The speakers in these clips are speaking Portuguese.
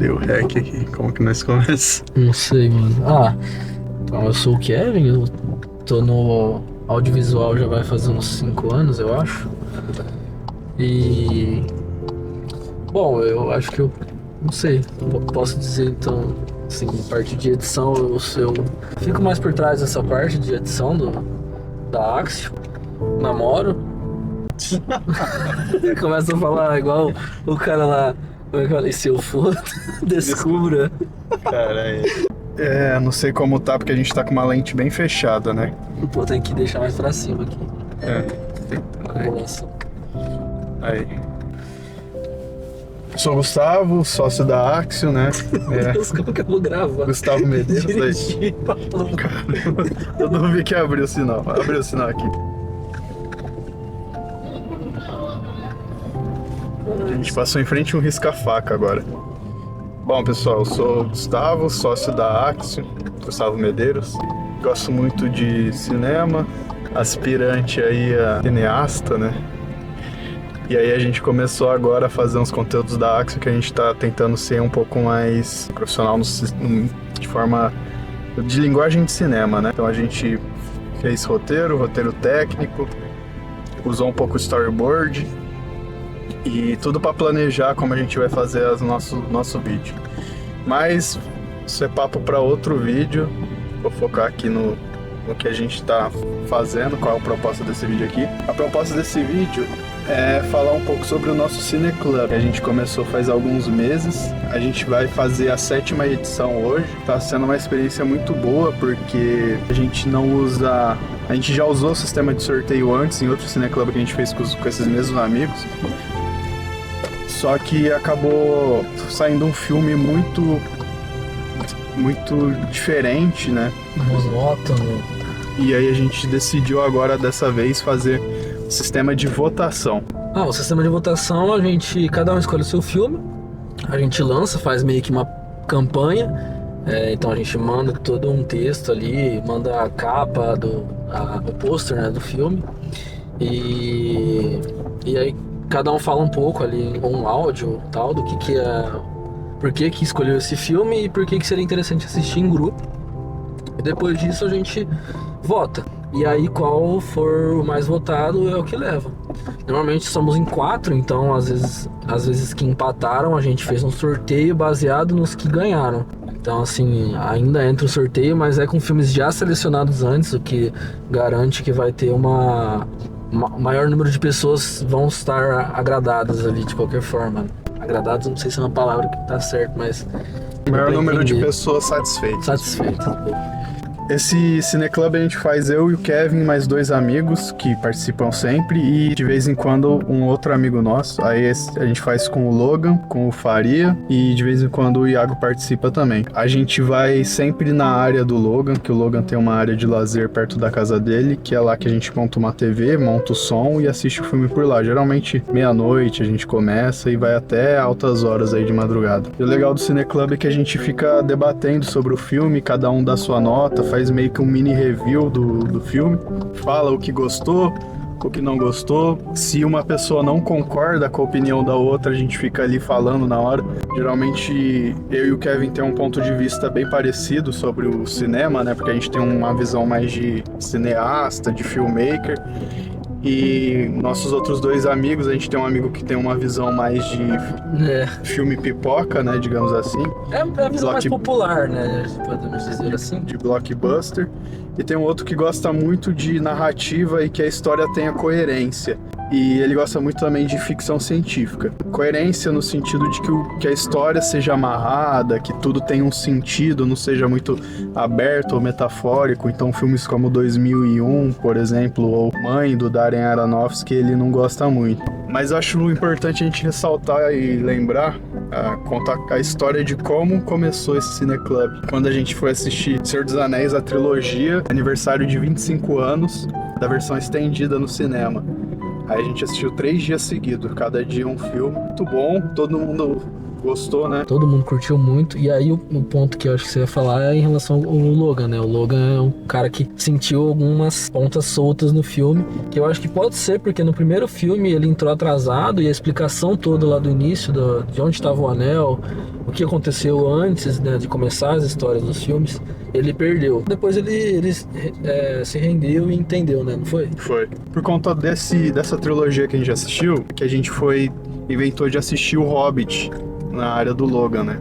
Deu rec aqui. Como que nós começamos? Não sei, mano. Então eu sou o Kevin, eu tô no audiovisual já vai fazer uns 5 anos, eu acho. E... Bom, eu acho que eu... Não sei, posso dizer então... Assim, parte de edição, eu fico mais por trás dessa parte de edição da Axio. Namoro. Começa a falar igual o cara lá... E se eu for, descubra. Caralho. Não sei como tá, porque a gente tá com uma lente bem fechada, né? Pô, tem que deixar mais pra cima aqui. Aí. Sou o Gustavo, sócio da Axio, né? Meu Deus, como que eu vou gravar? Gustavo Medeiros. Dirigir, Caramba, eu não vi que abriu o sinal. Abriu o sinal aqui. A gente passou em frente a um risca-faca agora. Bom, pessoal, eu sou o Gustavo, sócio da Axio, Gustavo Medeiros. Gosto muito de cinema, aspirante aí a cineasta, né? E aí a gente começou agora a fazer uns conteúdos da Axio que a gente tá tentando ser um pouco mais profissional de forma de linguagem de cinema, né? Então a gente fez roteiro técnico, usou um pouco o storyboard e tudo para planejar como a gente vai fazer nosso vídeo. Mas isso é papo para outro vídeo. Vou focar aqui no que a gente está fazendo, qual é a proposta desse vídeo aqui. A proposta desse vídeo é falar um pouco sobre o nosso Cine Club, que a gente começou faz alguns meses. A gente vai fazer a 7ª edição hoje. Está sendo uma experiência muito boa, porque a gente não usa... A gente já usou o sistema de sorteio antes em outro Cine Club que a gente fez com esses mesmos amigos. Só que acabou saindo um filme muito diferente, né? Monótono. E aí a gente decidiu agora, dessa vez, fazer um sistema de votação. O sistema de votação, cada um escolhe o seu filme, a gente lança, faz meio que uma campanha, então a gente manda todo um texto ali, manda a capa, o pôster, né, do filme, e aí cada um fala um pouco ali, um áudio tal, do que é, por que escolheu esse filme e por que seria interessante assistir em grupo. E depois disso a gente vota. E aí qual for o mais votado é o que leva. Normalmente somos em 4, então às vezes que empataram a gente fez um sorteio baseado nos que ganharam. Então assim, ainda entra o sorteio, mas é com filmes já selecionados antes, o que garante que vai ter o maior número de pessoas vão estar agradadas ali de qualquer forma. Agradados, não sei se é uma palavra que tá certo, mas... Maior número de pessoas satisfeitas. Esse Cine Club a gente faz eu e o Kevin, mais 2 amigos que participam sempre, e de vez em quando um outro amigo nosso. Aí a gente faz com o Logan, com o Faria, e de vez em quando o Iago participa também. A gente vai sempre na área do Logan, que o Logan tem uma área de lazer perto da casa dele, que é lá que a gente monta uma TV, monta o som e assiste o filme por lá. Geralmente meia-noite a gente começa e vai até altas horas aí de madrugada. E o legal do Cine Club é que a gente fica debatendo sobre o filme, cada um dá sua nota, faz meio que um mini review do filme, fala o que gostou, o que não gostou. Se uma pessoa não concorda com a opinião da outra, a gente fica ali falando na hora. Geralmente eu e o Kevin tem um ponto de vista bem parecido sobre o cinema, né? Porque a gente tem uma visão mais de cineasta, de filmmaker. E nossos outros 2 amigos, a gente tem um amigo que tem uma visão mais de filme pipoca, né, digamos assim. É a visão mais popular, né, podemos dizer assim. De blockbuster. E tem um outro que gosta muito de narrativa e que a história tenha coerência. E ele gosta muito também de ficção científica. Coerência no sentido de que a história seja amarrada, que tudo tenha um sentido, não seja muito aberto ou metafórico. Então filmes como 2001, por exemplo, ou Mãe, do Darren Aronofsky, ele não gosta muito. Mas eu acho importante a gente ressaltar e lembrar, contar a história de como começou esse Cine Club. Quando a gente foi assistir Senhor dos Anéis, a trilogia, aniversário de 25 anos, da versão estendida no cinema. Aí a gente assistiu 3 dias seguidos, cada dia um filme. Muito bom, todo mundo gostou, né? Todo mundo curtiu muito. E aí o ponto que eu acho que você ia falar é em relação ao Logan, né? O Logan é um cara que sentiu algumas pontas soltas no filme, que eu acho que pode ser porque no primeiro filme ele entrou atrasado e a explicação toda lá do início de onde estava o anel, o que aconteceu antes, né, de começar as histórias dos filmes, ele perdeu. Depois ele se rendeu e entendeu, né? Não foi? Foi. Por conta dessa trilogia que a gente assistiu, que a gente inventou de assistir o Hobbit na área do Logan, né?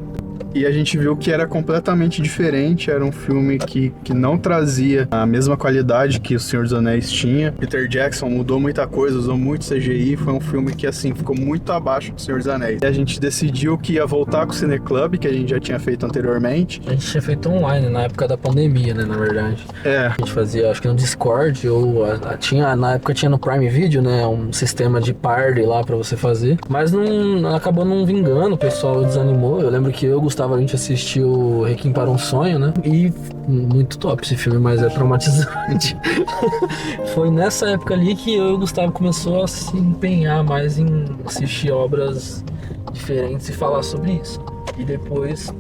E a gente viu que era completamente diferente, era um filme que não trazia a mesma qualidade que O Senhor dos Anéis tinha. Peter Jackson mudou muita coisa, usou muito CGI, foi um filme que, assim, ficou muito abaixo do Senhor dos Anéis. E a gente decidiu que ia voltar com o Cineclub, que a gente já tinha feito anteriormente. A gente tinha feito online na época da pandemia, né, na verdade. É. A gente fazia, acho que no Discord, ou na época tinha no Prime Video, né, um sistema de party lá pra você fazer. Mas acabou não vingando, o pessoal desanimou. Eu lembro que Gustavo, a gente assistiu Requiem para um Sonho, né? E muito top esse filme, mas é traumatizante. Foi nessa época ali que eu e o Gustavo começou a se empenhar mais em assistir obras diferentes e falar sobre isso. E depois,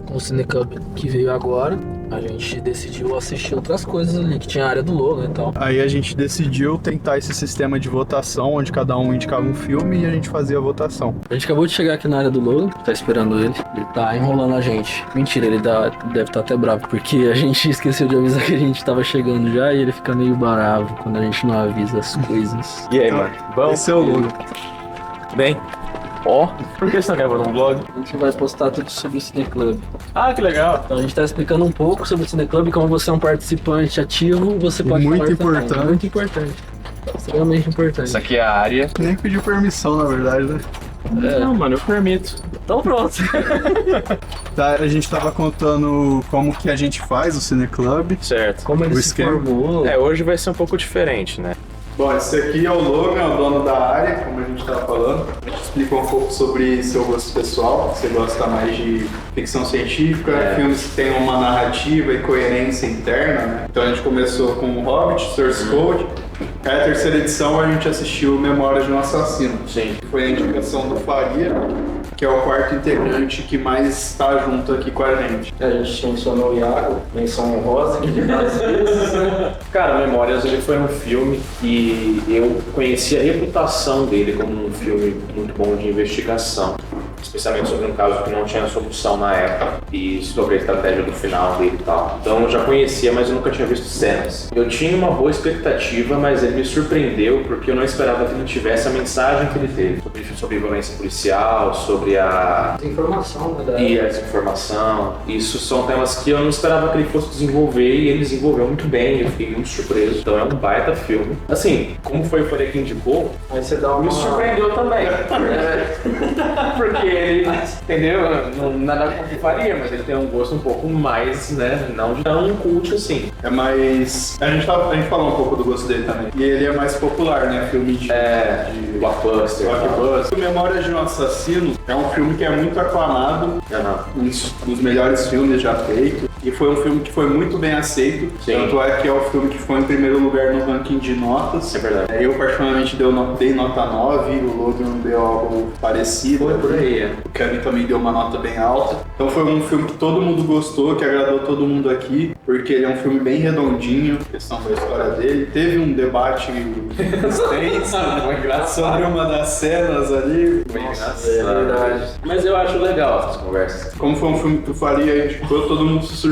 com o Cineclub que veio agora, a gente decidiu assistir outras coisas ali, que tinha a área do Logan e tal. Aí a gente decidiu tentar esse sistema de votação, onde cada um indicava um filme e a gente fazia a votação. A gente acabou de chegar aqui na área do Logan, tá esperando ele. Ele tá enrolando a gente. Mentira, ele deve estar até bravo, porque a gente esqueceu de avisar que a gente tava chegando já e ele fica meio bravo quando a gente não avisa as coisas. E aí, mano? Bom? Esse é o Logan. Bem? Ó, por que você não gravou um vlog? A gente vai postar tudo sobre o Cineclub. Ah, que legal. Então a gente tá explicando um pouco sobre o Cineclub, como você é um participante ativo, você pode Muito falar importante. também. Muito importante. Extremamente importante. Isso aqui é a área. Nem pediu permissão, na verdade, né? Não, mano, eu permito. Então pronto. Tá, a gente tava contando como que a gente faz o Cineclub. Certo. Como ele O se esquema. formou. Hoje vai ser um pouco diferente, né? Bom, esse aqui é o Logan, é o dono da área, como a gente estava falando. A gente explicou um pouco sobre seu gosto pessoal, você gosta mais de ficção científica, filmes que tenham uma narrativa e coerência interna, né? Então a gente começou com o Hobbit, Source Code. Aí a terceira edição a gente assistiu Memórias de um Assassino. Sim. Foi a indicação do Faria, que é o quarto integrante que mais está junto aqui com a gente. A gente mencionou o Iago, menção honrosa, que às vezes, né? Cara, Memórias, ele foi um filme que eu conheci a reputação dele como um filme muito bom de investigação. Especialmente sobre um caso que não tinha solução na época e sobre a estratégia do final dele e tal. Então eu já conhecia, mas eu nunca tinha visto cenas. Eu tinha uma boa expectativa, mas ele me surpreendeu porque eu não esperava que ele tivesse a mensagem que ele teve sobre violência policial, sobre a Informação, né? e a desinformação. Isso são temas que eu não esperava que ele fosse desenvolver e ele desenvolveu muito bem, eu fiquei muito surpreso. Então é um baita filme. Assim, como foi o Folha que indicou, Aí você dá uma... me surpreendeu também. Porque ele, entendeu? Não, nada contra o Faria, mas ele tem um gosto um pouco mais, né? Não de tão cult assim. É mais... A gente falou um pouco do gosto dele também. E ele é mais popular, né? Filme de Blockbuster. blockbuster. Memórias de um Assassino é um filme que é muito aclamado, um dos melhores filmes já feitos. E foi um filme que foi muito bem aceito. Sim. Tanto é que é o filme que foi em primeiro lugar no ranking de notas. É verdade. Eu particularmente dei nota 9, o Logan deu algo parecido. Foi por aí, é. O Kevin também deu uma nota bem alta. Então foi um filme que todo mundo gostou, que agradou todo mundo aqui, porque ele é um filme bem redondinho, questão da história dele. Teve um debate extenso sobre uma das cenas ali. É verdade. Mas eu acho legal essas conversas. Como foi um filme que tu faria, indicou, todo mundo se surpreendeu.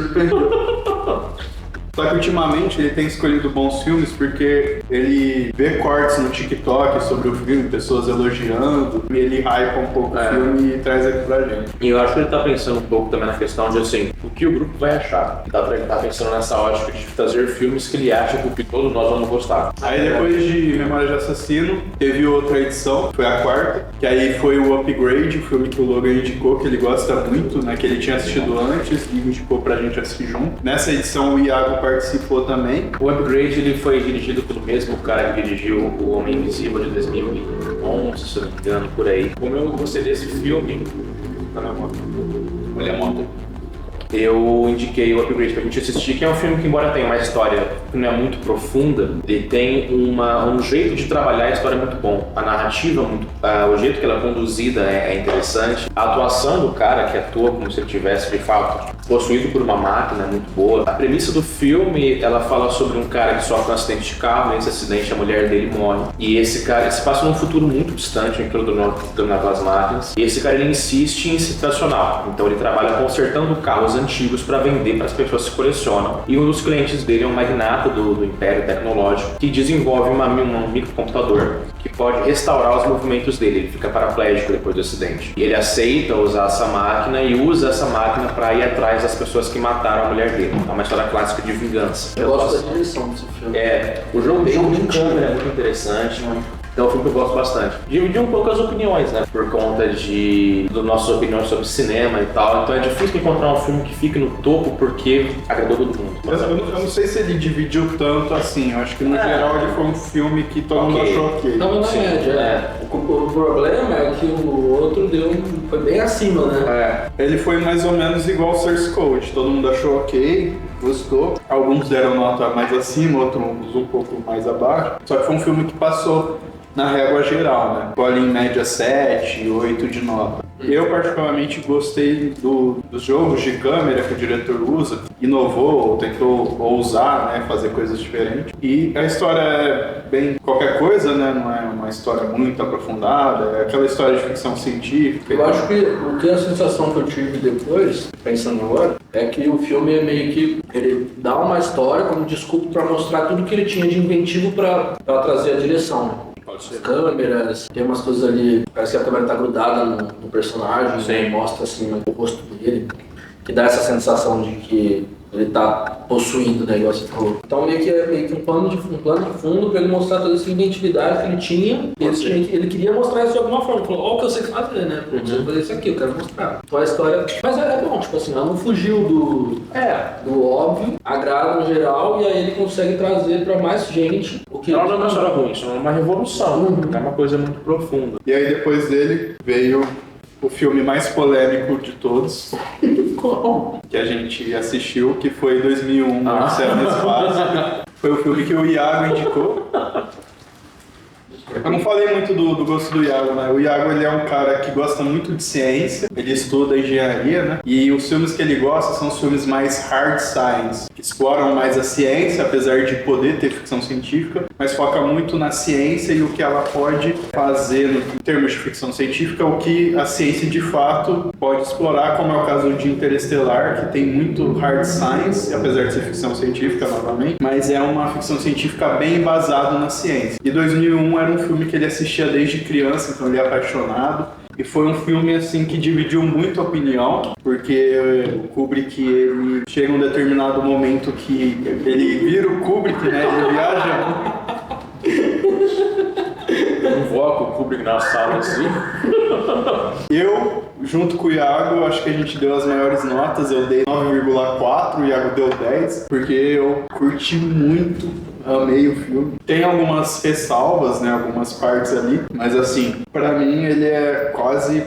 Só que ultimamente ele tem escolhido bons filmes porque ele vê cortes no TikTok sobre o filme, pessoas elogiando, e ele hypa um pouco o filme e traz aqui pra gente. E eu acho que ele tá pensando um pouco também na questão de assim, o que o grupo vai achar. Ele tá pensando nessa ótica de trazer filmes que ele acha que todos nós vamos gostar. Aí depois de Memória de Assassino, teve outra edição, foi a quarta, que aí foi o Upgrade, o filme que o Logan indicou, que ele gosta muito, né, que ele tinha assistido antes e indicou pra gente assistir junto. Nessa edição o Iago participou também. O Upgrade ele foi dirigido pelo mesmo cara que dirigiu O Homem Invisível de 2011, se eu não me engano, por aí. Como eu gostei desse filme... Olha a moto. eu indiquei o Upgrade pra gente assistir, que é um filme que, embora tenha uma história que não é muito profunda, ele tem um jeito de trabalhar a história muito bom. A narrativa, o jeito que ela é conduzida é interessante. A atuação do cara, que atua como se ele tivesse, de fato, possuído por uma máquina, é muito boa. A premissa do filme, ela fala sobre um cara que sofre um acidente de carro, nesse acidente a mulher dele morre. E esse cara se passa num futuro muito distante, em que dominava as máquinas. E esse cara, ele insiste em ser tradicional. Então ele trabalha consertando carros antigos para vender para as pessoas que colecionam. E um dos clientes dele é um magnata do império tecnológico que desenvolve um microcomputador que pode restaurar os movimentos dele. Ele fica paraplégico depois do acidente. E ele aceita usar essa máquina e usa essa máquina para ir atrás das pessoas que mataram a mulher dele. É uma história clássica de vingança. Eu gosto da direção desse filme. O jogo de câmera é muito interessante. Então é um filme que eu gosto bastante. Dividir um pouco as opiniões, né? Por conta das nossas opiniões sobre cinema e tal. Então é difícil encontrar um filme que fique no topo porque agradou todo mundo. Eu não sei se ele dividiu tanto assim. Eu acho que no geral ele foi um filme que todo mundo achou ok. Tava na média, O problema é que o outro foi bem acima, né? Ele foi mais ou menos igual ao Source Code. Todo mundo achou ok, gostou. Alguns deram nota mais acima, outros um pouco mais abaixo. Só que foi um filme que passou na régua geral, né? Ficou ali em média 7, 8 de nota. Eu particularmente gostei dos jogos de câmera que o diretor usa, inovou, tentou ousar, né, fazer coisas diferentes. E a história é bem qualquer coisa, né, não é uma história muito aprofundada, é aquela história de ficção científica. Eu acho que a sensação que eu tive depois, pensando agora, é que o filme é meio que ele dá uma história como desculpa para mostrar tudo que ele tinha de inventivo para trazer a direção. As câmeras, tem umas coisas ali, parece que a câmera tá grudada no personagem, né? Mostra assim o rosto dele, que dá essa sensação de que ele tá possuindo, né, igual você falou. Então meio que um plano de fundo pra ele mostrar toda essa inventividade que ele tinha. Ele queria mostrar isso de alguma forma. Ele falou, ó, o que eu sei fazer, né? Eu sei fazer isso aqui, eu quero mostrar. Então a história... Mas é bom, tipo assim, ela não fugiu do óbvio, agrada no geral, e aí ele consegue trazer pra mais gente o que... Não é uma história ruim, isso é uma revolução, é uma coisa muito profunda. E aí depois dele veio o filme mais polêmico de todos. Que a gente assistiu, que foi 2001, Odisseia no Espaço. Foi o filme que o Iago indicou. Eu não falei muito do gosto do Iago, né? O Iago, ele é um cara que gosta muito de ciência, ele estuda engenharia, né? E os filmes que ele gosta são os filmes mais hard science, que exploram mais a ciência, apesar de poder ter ficção científica, mas foca muito na ciência e o que ela pode fazer em termos de ficção científica, o que a ciência de fato pode explorar, como é o caso de Interestelar, que tem muito hard science, apesar de ser ficção científica novamente, mas é uma ficção científica bem embasada na ciência. E 2001 era um filme que ele assistia desde criança, então ele é apaixonado. E foi um filme assim que dividiu muito a opinião, porque o Kubrick, ele chega um determinado momento que ele vira o Kubrick, né? Ele viaja. Eu invoco o Kubrick na sala assim. Eu, junto com o Iago, acho que a gente deu as maiores notas. Eu dei 9,4, o Iago deu 10, porque eu curti muito. Amei o filme. Tem algumas ressalvas, né? Algumas partes ali. Mas assim, pra mim ele é quase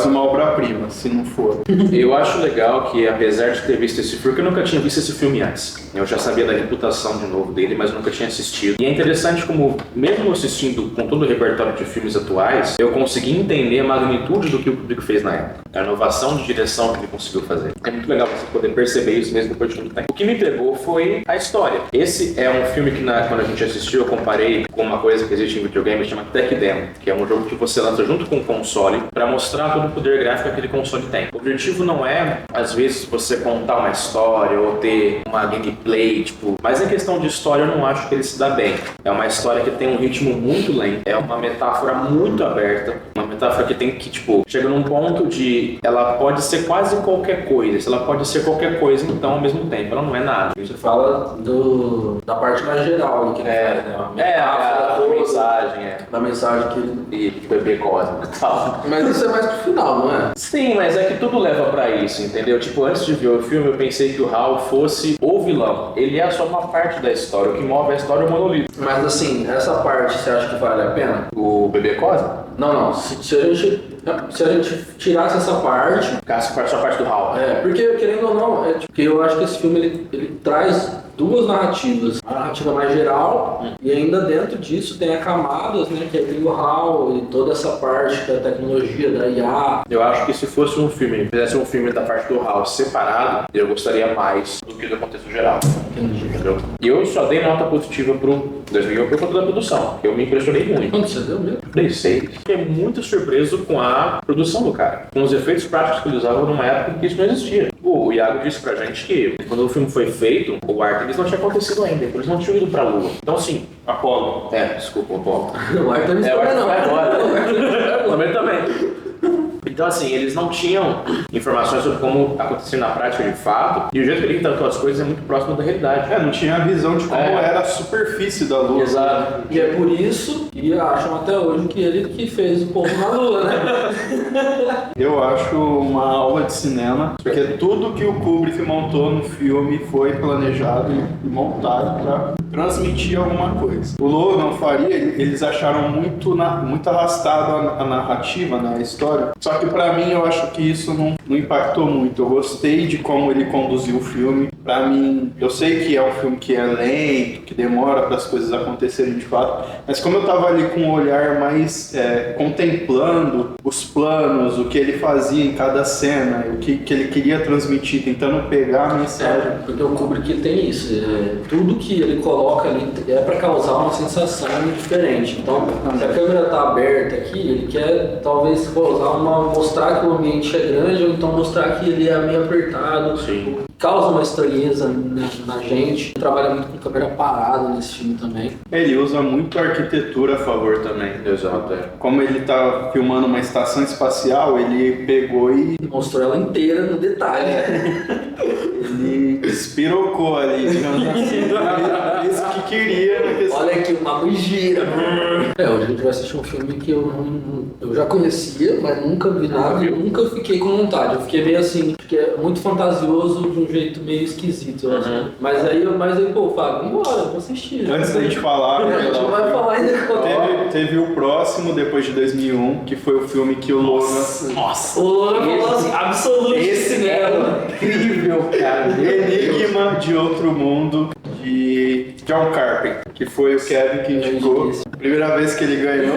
uma obra-prima, se não for. Eu acho legal que, apesar de ter visto esse filme, porque eu nunca tinha visto esse filme antes. Eu já sabia da reputação de novo dele, mas nunca tinha assistido. E é interessante como, mesmo assistindo com todo o repertório de filmes atuais, eu consegui entender a magnitude do que o Kubrick fez na época. A inovação de direção que ele conseguiu fazer. É muito legal você poder perceber isso mesmo depois de muito tempo. O que me pegou foi a história. Esse é um filme que, quando a gente assistiu, eu comparei com uma coisa que existe em videogame, que chama Tech Demo, que é um jogo que você lança junto com o console para mostrar todo o poder gráfico que aquele console tem. O objetivo não é, às vezes, você contar uma história ou ter uma gameplay, mas em questão de história eu não acho que ele se dá bem. É uma história que tem um ritmo muito lento, é uma metáfora muito aberta, uma metáfora que tem que, chega num ponto de ela pode ser quase qualquer coisa. Se ela pode ser qualquer coisa, então, ao mesmo tempo, ela não é nada. Você fala da parte mais geral que ele faz, né? A mensagem, da mensagem que ele... E de bebê cósmico e tal. Mas isso é mais pro final, não é? Sim, mas é que tudo leva pra isso, entendeu? Antes de ver o filme, eu pensei que o Hal fosse o vilão. Ele é só uma parte da história. O que move a história é o monolito. Mas assim, essa parte você acha que vale a pena? O bebê cósmico? Não. Se a gente Se a gente tirasse essa parte... Só a parte do Hal. Porque querendo ou não, porque eu acho que esse filme ele traz duas narrativas. A narrativa mais geral e ainda dentro disso tem a camadas, né? Que tem o HAL e toda essa parte da tecnologia, da IA. Eu acho que se fosse um filme, fizesse um filme da parte do HAL separado, eu gostaria mais do que do contexto geral. Entendi. Entendeu? E eu só dei nota positiva pro 2001 por conta da produção, eu me impressionei muito. Quanto você deu mesmo? Dei 6. Fiquei muito surpreso com a produção do cara, com os efeitos práticos que ele usava numa época que isso não existia. O Iago disse pra gente que quando o filme foi feito, o Artemis não tinha acontecido ainda, eles não tinham ido pra Lua. Então assim, Apollo. Desculpa, Apollo. O Artemis O Artemis não. vai agora. Também. Então, assim, eles não tinham informações sobre como acontecia na prática de fato, e o jeito que ele tratou as coisas é muito próximo da realidade. Não tinha a visão de como era a superfície da Lua. Exato. E é por isso que acham até hoje que ele que fez o povo na Lua, né? Eu acho uma aula de cinema, porque tudo que o Kubrick montou no filme foi planejado e montado para transmitir alguma coisa. O Logan faria, eles acharam muito arrastado a narrativa, né, a história. Só que pra mim eu acho que isso não impactou muito. Eu gostei de como ele conduziu o filme. Pra mim, eu sei que é um filme que é lento, que demora para as coisas acontecerem de fato, mas como eu tava ali com um olhar mais contemplando os planos, o que ele fazia em cada cena, o que ele queria transmitir, tentando pegar a mensagem. Porque o Kubrick tem isso. Tudo que ele coloca ali é para causar uma sensação diferente. Então, se a câmera tá aberta aqui, ele quer talvez mostrar que o ambiente é grande, ou então mostrar que ele é meio apertado. Sim. Causa uma estranheza na gente. Ele trabalha muito com câmera parada nesse filme também. Ele usa muito a arquitetura a favor também. Exato. Como ele tá filmando uma estação espacial, ele pegou e Mostrou ela inteira no detalhe. ele espirocou ali, digamos assim. Isso que queria na questão. Olha aqui, uma bugira. Hoje a gente vai assistir um filme que eu já conhecia, mas nunca vi nada e nunca fiquei com vontade. Eu fiquei meio assim, porque é muito fantasioso de um jeito meio esquisito, eu acho. Mas aí, pô, Fábio, vambora, vou assistir. Antes da gente falar, a gente vai falar ainda. teve o próximo, depois de 2001, que foi o filme que o Logan... Nossa! O Logan falou assim, absoluto Esse é incrível, cara. Enigma de Outro Mundo, de John Carpenter, que foi o Kevin que indicou. Primeira vez que ele ganhou.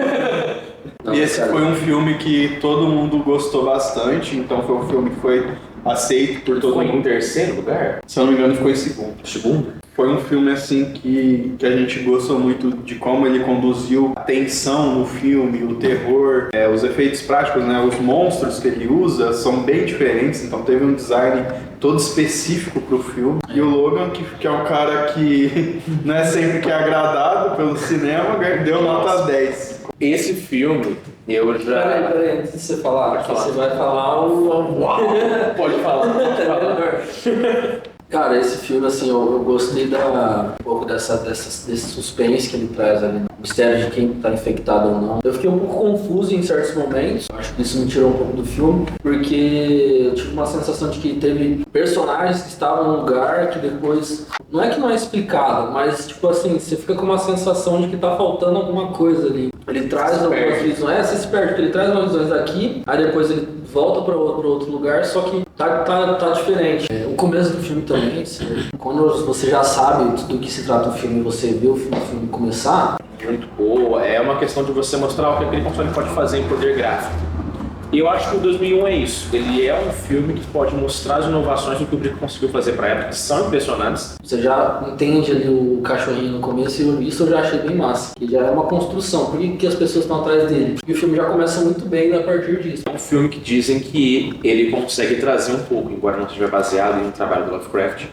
E esse foi um filme que todo mundo gostou bastante, então foi um filme que foi aceito por todo mundo. Foi em terceiro lugar? Se eu não me engano, ficou em segundo. Segundo? Foi um filme assim que a gente gostou muito de como ele conduziu a tensão no filme, o terror, os efeitos práticos, né? Os monstros que ele usa são bem diferentes, então teve um design todo específico pro filme. E o Logan, que é um cara que não é sempre que é agradado pelo cinema, deu nota 10. Esse filme, eu já... Peraí, antes de você falar, você vai falar o... Pode falar. Cara, esse filme, assim, eu gostei um pouco desse suspense que ele traz ali, o mistério de quem tá infectado ou não. Eu fiquei um pouco confuso em certos momentos, acho que isso me tirou um pouco do filme, porque eu tive uma sensação de que teve personagens que estavam num lugar que depois, não é que não é explicado, mas tipo assim, você fica com uma sensação de que tá faltando alguma coisa ali. Ele traz algumas visões, você se perde, porque ele traz umas visões daqui, aí depois ele volta para outro lugar, só que tá diferente. O começo do filme também, quando você já sabe do que se trata o filme e você vê o filme começar... Muito boa, é uma questão de você mostrar o que aquele console pode fazer em poder gráfico. E eu acho que o 2001 é isso. Ele é um filme que pode mostrar as inovações que o Kubrick conseguiu fazer para a época, que são impressionantes. Você já entende ali o cachorrinho no começo e isso eu já achei bem massa. Que já é uma construção. Por que as pessoas estão atrás dele? E o filme já começa muito bem a partir disso. É um filme que dizem que ele consegue trazer um pouco, embora não esteja baseado em um trabalho do Lovecraft.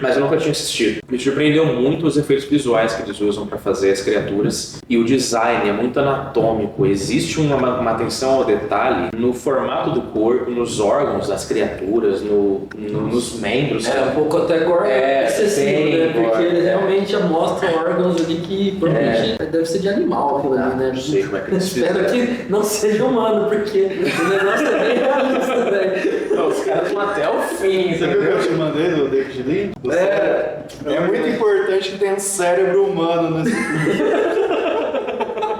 Mas eu nunca tinha assistido. Me surpreendeu muito os efeitos visuais que eles usam para fazer as criaturas. E o design é muito anatômico. Existe uma atenção ao detalhe no formato do corpo, nos órgãos das criaturas, nos membros. Um pouco até gore excessivo, né? Porque ele realmente mostra órgãos ali que provavelmente deve ser de animal aquilo ali, né? Não sei como é que eles Espero que não seja humano, porque o negócio é bem realista, velho. Os caras vão até o fim, Você viu o que eu te mandei do David Lynch? É muito importante que tenha um cérebro humano nesse filme.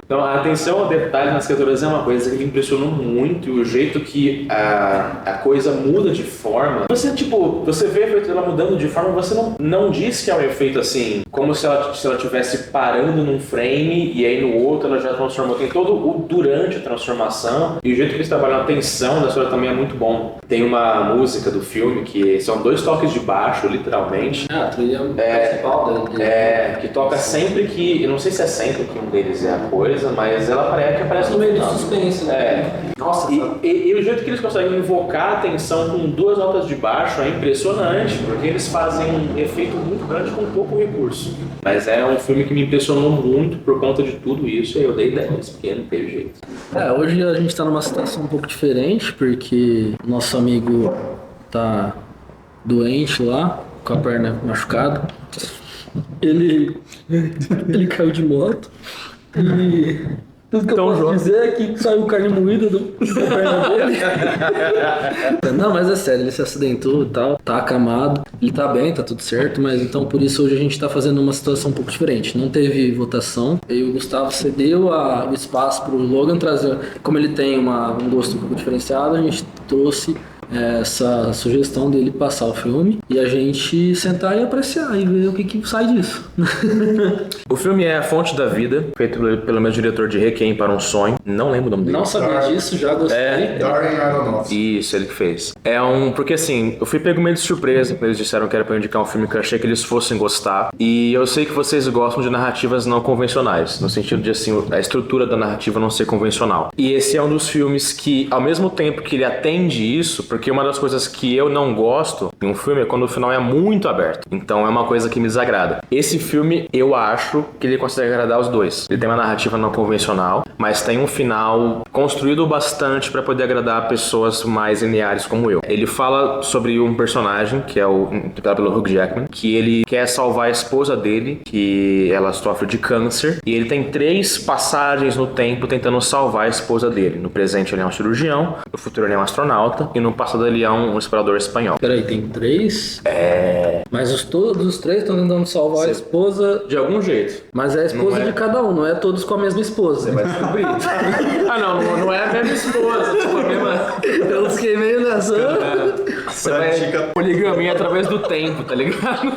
Então, a atenção ao detalhe nas criaturas é uma coisa que me impressionou muito, e o jeito que a coisa muda de forma. Você vê a efeito dela mudando de forma, você não diz que é um efeito assim, como se ela estivesse parando num frame e aí no outro ela já transformou. Tem todo o durante a transformação, e o jeito que eles trabalham a tensão da história também é muito bom. Tem uma música do filme que são 2 toques de baixo, literalmente. A trilha principal dele. Que toca sempre que. Eu não sei se é sempre que um deles é a coisa, mas ela aparece no meio de suspense, né? Nossa, e o jeito que eles conseguem invocar a tensão com 2 notas de baixo é impressionante, porque eles fazem um efeito muito grande com pouco recurso. Mas é um filme que me impressionou muito por conta de tudo isso, e eu dei 10, porque não teve jeito. Hoje a gente tá numa situação um pouco diferente, porque nosso amigo tá doente lá, com a perna machucada. Ele caiu de moto e tudo que eu posso dizer é que saiu carne moída da perna dele. Não, mas é sério, ele se acidentou e tal, tá acamado, ele tá bem, tá tudo certo, mas então por isso hoje a gente tá fazendo uma situação um pouco diferente. Não teve votação, e o Gustavo cedeu o espaço pro Logan trazer, como ele tem um gosto um pouco diferenciado, a gente trouxe essa sugestão dele passar o filme e a gente sentar e apreciar e ver o que sai disso. O filme é A Fonte da Vida, feito pelo mesmo diretor de Requiem para um Sonho. Não lembro o nome dele. Não sabia disso, já gostei. Darren Aronofsky. Isso, ele que fez. Porque assim, eu fui pego meio de surpresa quando eles disseram que era pra eu indicar um filme que eu achei que eles fossem gostar. E eu sei que vocês gostam de narrativas não convencionais, no sentido de assim, a estrutura da narrativa não ser convencional. E esse é um dos filmes que, ao mesmo tempo que ele atende isso, porque uma das coisas que eu não gosto em um filme é quando o final é muito aberto. Então é uma coisa que me desagrada. Esse filme, eu acho que ele consegue agradar os dois. Ele tem uma narrativa não convencional, mas tem um final construído bastante para poder agradar pessoas mais lineares como eu. Ele fala sobre um personagem, que é o interpretado pelo Hugh Jackman, que ele quer salvar a esposa dele, que ela sofre de câncer, e ele tem 3 passagens no tempo tentando salvar a esposa dele. No presente ele é um cirurgião, no futuro ele é um astronauta, e no passado ele é um explorador espanhol. Peraí, tem 3? Mas todos os 3 estão tentando salvar a esposa... De algum jeito. Mas é a esposa de cada um, não é todos com a mesma esposa. Você vai descobrir. não é a mesma esposa, tipo a mesma... Eu fiquei meio nessa... Você vai poligamia através do tempo, tá ligado?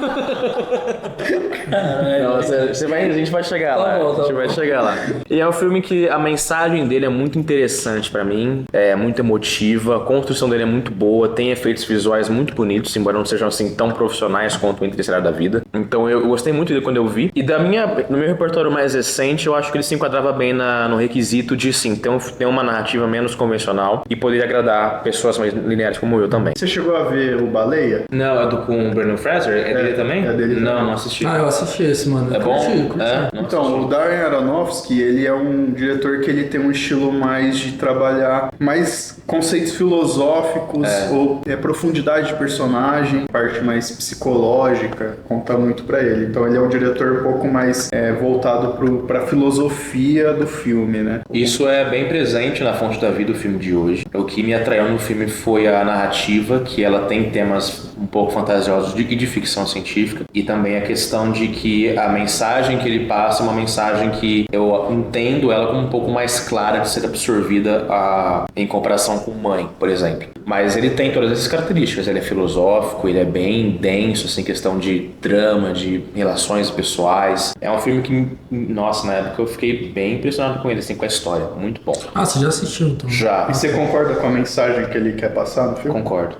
A gente vai chegar lá. A gente vai chegar lá. E é um filme que a mensagem dele é muito interessante pra mim, é muito emotiva, a construção dele é muito boa, tem efeitos visuais muito bonitos, embora não sejam assim tão profissionais quanto o Interestelar da vida. Então eu gostei muito dele quando eu vi. E no meu repertório mais recente, eu acho que ele se enquadrava bem no requisito de sim, ter uma narrativa menos convencional e poder agradar pessoas mais lineares como eu também. Você chegou a ver o Baleia? Não, é com o Brandon Fraser? É dele também? É dele também. Não assisti. Eu assisti esse, mano. É bom? Curti. Então, o Darren Aronofsky, ele é um diretor que ele tem um estilo mais de trabalhar mais conceitos filosóficos ou profundidade de personagem, parte mais psicológica, conta muito pra ele. Então ele é um diretor um pouco mais voltado pra filosofia do filme, né? Isso é bem presente na Fonte da Vida, o filme de hoje. O que me atraiu no filme foi a narrativa, que ela tem temas um pouco fantasiosos e de ficção científica, e também a questão de que a mensagem que ele passa é uma mensagem que eu entendo ela como um pouco mais clara de ser absorvida em comparação com Mãe, por exemplo. Mas ele tem todas essas características, ele é filosófico, ele é bem denso, assim, questão de drama, de relações pessoais. É um filme que, nossa, na época eu fiquei bem impressionado com ele, assim, com a história. Muito bom. Você já assistiu, então? Já. E você concorda com a mensagem que ele quer passar no filme? Concordo.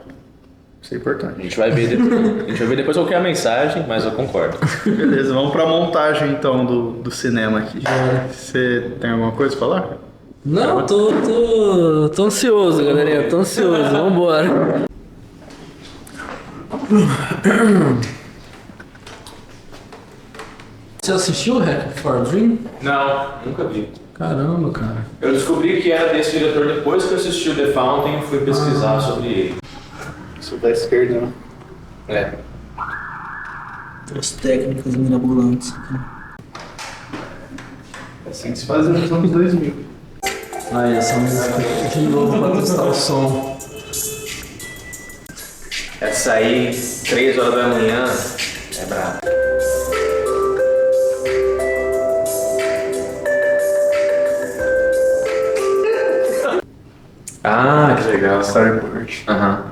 Isso é importante. A gente vai ver depois qual que é a mensagem, mas eu concordo. Beleza, vamos pra montagem então do cinema aqui. Você tem alguma coisa pra falar? Não, tô ansioso, galerinha. Tô ansioso. Vambora. Você assistiu Requiem for a Dream? Não, nunca vi. Caramba, cara. Eu descobri que era desse diretor depois que eu assisti o The Fountain e fui pesquisar sobre ele. Isso da esquerda, né? É. As técnicas mirabolantes. É assim que se fazia nos anos 2000. Aí, essa música de novo pra testar o som. Essa aí, 3 horas da manhã, é brabo. Starboard. Aham.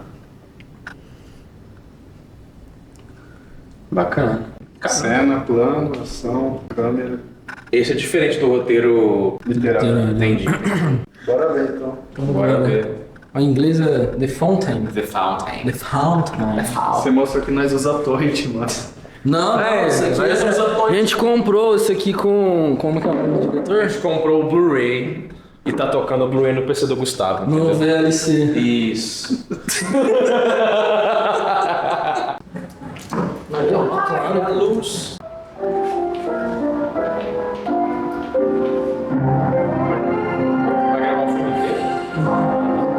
Bacana. Cena, plano, ação, câmera. Esse é diferente do roteiro Literário. entendi. Bora ver então. Bora ver. Em inglês é The Fountain. The Fountain. The Fountain. Você mostrou que nós usa torrent, mano. Não, isso aqui a gente comprou isso aqui com... Como que é o nome do A diretor? gente comprou o Blu-ray e tá tocando o Blu-ray no PC do Gustavo. No Entendeu? VLC. Isso. Aí, ó, claro. A luz. Vai gravar o filme inteiro?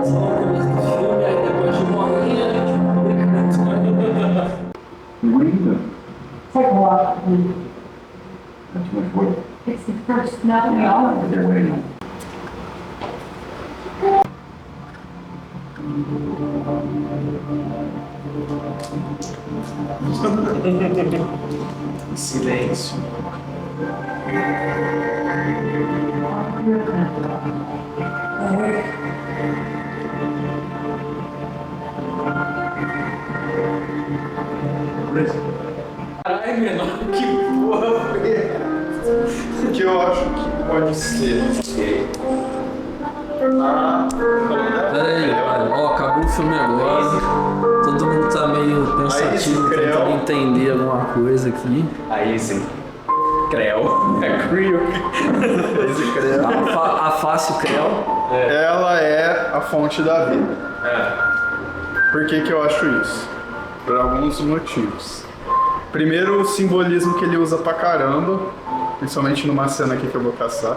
Só o começo do filme, aí depois de uma horinha a gente Take a walk. It's the first snow in all of it. Silêncio. Caralho, menor, que porra foi essa? O que eu acho que pode ser? Peraí, ó, acabou o filme agora. Todo mundo tá meio pensativo, Creu. tentando entender alguma coisa aqui. Aí sim. Creu. É Creo. Esse creu. A face Creu. Ela é a fonte da vida. É. Por que que eu acho isso? Por alguns motivos. Primeiro, o simbolismo que ele usa pra caramba, principalmente numa cena aqui que eu vou caçar.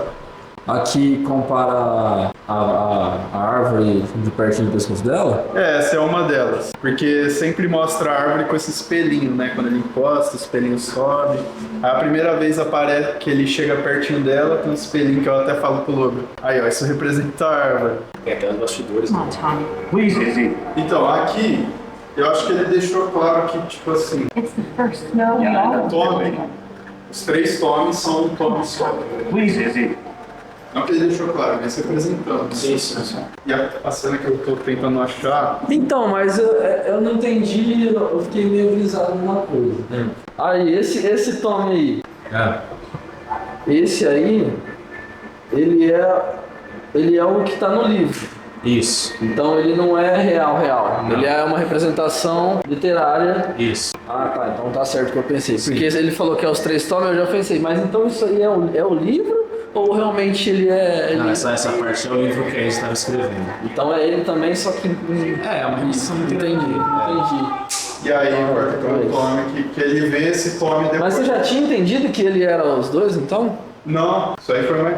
Aqui compara a árvore de pertinho do pescoço dela. É, essa é uma delas. Porque sempre mostra a árvore com esse espelhinho, né? Quando ele encosta, o espelhinho sobe. Aí a primeira vez aparece que ele chega pertinho dela, tem um espelhinho que eu até falo pro Lobo. Aí, ó, isso representa a árvore. Tem até os bastidores. Come on, Tommy. Please, Izzy. Então, aqui, eu acho que ele deixou claro que, tipo assim, It's the first snow in all of it. Tommy, os 3 tomes são um tome só. Please, Izzy. Não que ele deixou claro, mas representando. Sim, sim, sim. E a cena que eu tô tentando achar. Então, mas eu não entendi, eu fiquei meio brisado numa coisa. Aí, esse Tommy aí, É. esse aí, ele é o que tá no livro. Isso. Então ele não é real. Não. Ele é uma representação literária. Isso. Ah, tá, então tá certo o que eu pensei. Porque ele falou que é os 3 tomes, eu já pensei, mas então isso aí é o livro? Ou realmente ele é... Não, essa parte é o livro que a gente estava escrevendo. Então é ele também, só que... É uma revisão muito Entendi. E aí, o Tommy, que ele vê esse Tommy depois. Mas você já tinha entendido que ele era os 2, então? Não, isso aí foi mais.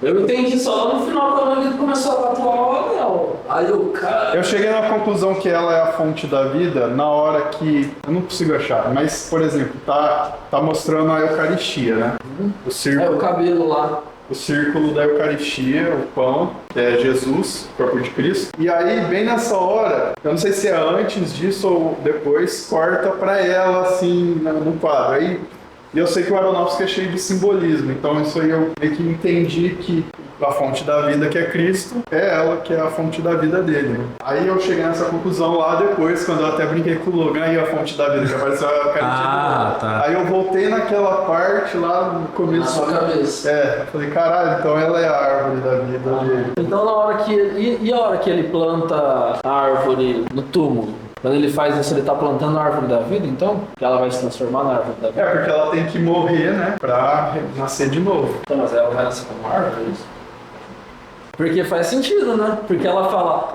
Eu entendi só no final, quando ele começou a atuar o anel. Aí o cara... Eu cheguei na conclusão que ela é a fonte da vida na hora que. Eu não consigo achar, mas, por exemplo, tá mostrando a Eucaristia, né? O É, o círculo, cabelo lá. o círculo da Eucaristia, o pão, que é Jesus, o corpo de Cristo. E aí, bem nessa hora, eu não sei se é antes disso ou depois, corta pra ela, assim, no quadro. Aí, e eu sei que o Aronofsky é cheio de simbolismo, então isso aí eu meio que entendi que a fonte da vida, que é Cristo, é ela que é a fonte da vida dele. Né? Aí eu cheguei nessa conclusão lá depois, quando eu até brinquei com o Logan, aí a fonte da vida, que apareceu a Eucaristia. Ah, tá. Aí eu voltei naquela parte lá no começo. Na sua cabeça. É, eu falei, caralho, então ela é a árvore da vida dele. Então na hora que e a hora que ele planta a árvore no túmulo? Quando ele faz isso, ele tá plantando a árvore da vida, então? Que ela vai se transformar na árvore da vida. É, porque ela tem que morrer, né, pra nascer de novo. Então, mas ela vai nascer como árvore, é isso? Porque faz sentido, né? Porque ela fala,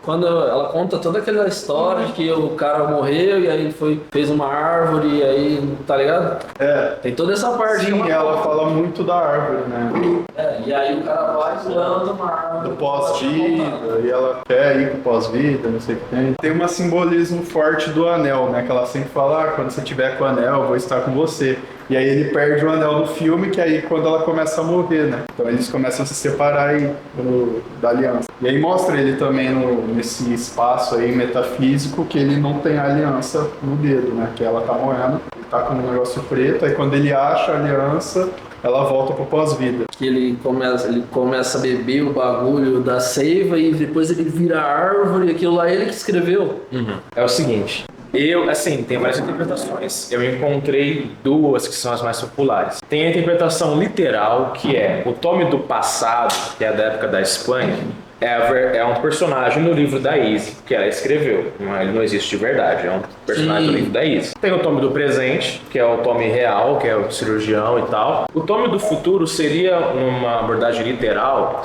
quando ela conta toda aquela história de que o cara morreu e aí fez uma árvore e aí, tá ligado? É, Tem toda essa parte. que sim, uma- ela fala muito da árvore, né, É, e aí o cara vai e planta uma árvore. do pós-vida, e ela quer ir pro pós-vida, não sei o que tem. Tem um simbolismo forte do anel, né, que ela sempre fala, quando você tiver com o anel, eu vou estar com você. E aí ele perde o anel no filme, que aí quando ela começa a morrer, né? Então eles começam a se separar aí da aliança. E aí mostra ele também nesse espaço aí metafísico que ele não tem a aliança no dedo, né? Que ela tá morrendo. tá com um negócio preto, aí quando ele acha a aliança, ela volta pro pós-vida. Que ele começa a beber o bagulho da seiva e depois ele vira árvore, aquilo lá ele que escreveu. É o seguinte, tem várias interpretações. Eu encontrei duas que são as mais populares. Tem a interpretação literal, que é o Tommy do passado, que é da época da Espanha, é um personagem no livro da Izzy, que ela escreveu. Ele não existe de verdade, é um personagem do livro da Izzy. Tem o Tommy do presente, que é o Tommy real, que é o cirurgião e tal. O Tommy do futuro seria, numa abordagem literal,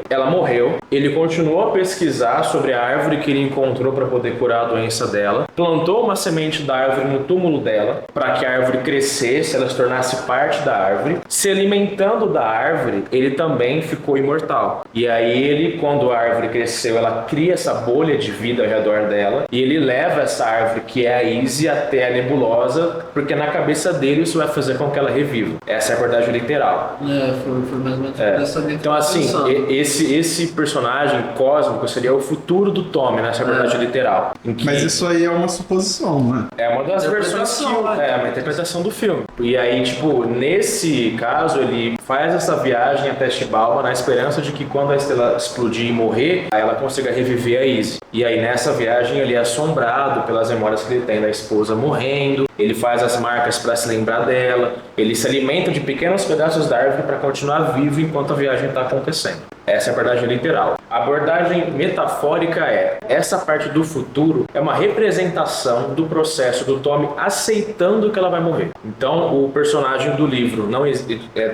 ela morreu, ele continuou a pesquisar sobre a árvore que ele encontrou para poder curar a doença dela, plantou uma semente da árvore no túmulo dela, para que a árvore crescesse, ela se tornasse parte da árvore. Se alimentando da árvore, ele também ficou imortal. E aí ele, quando a árvore cresceu, ela cria essa bolha de vida ao redor dela e ele leva essa árvore, que é a Izzy, até a nebulosa, porque na cabeça dele isso vai fazer com que ela reviva. Essa é a abordagem literal. Foi mais ou menos essa Então assim, esse personagem cósmico seria o futuro do Tommy nessa abordagem literal. Mas isso aí é uma suposição, né? É uma das versões que... É uma interpretação do filme. E aí, tipo, nesse caso, ele faz essa viagem até Xibalba na esperança de que quando a estrela explodir e morrer, aí ela consiga reviver a Izzy. E aí nessa viagem ele é assombrado pelas memórias que ele tem da esposa morrendo, ele faz as marcas para se lembrar dela, ele se alimenta de pequenos pedaços da árvore para continuar vivo enquanto a viagem está acontecendo. Essa é a abordagem literal. A abordagem metafórica essa parte do futuro é uma representação do processo do Tommy aceitando que ela vai morrer. Então o personagem do livro não é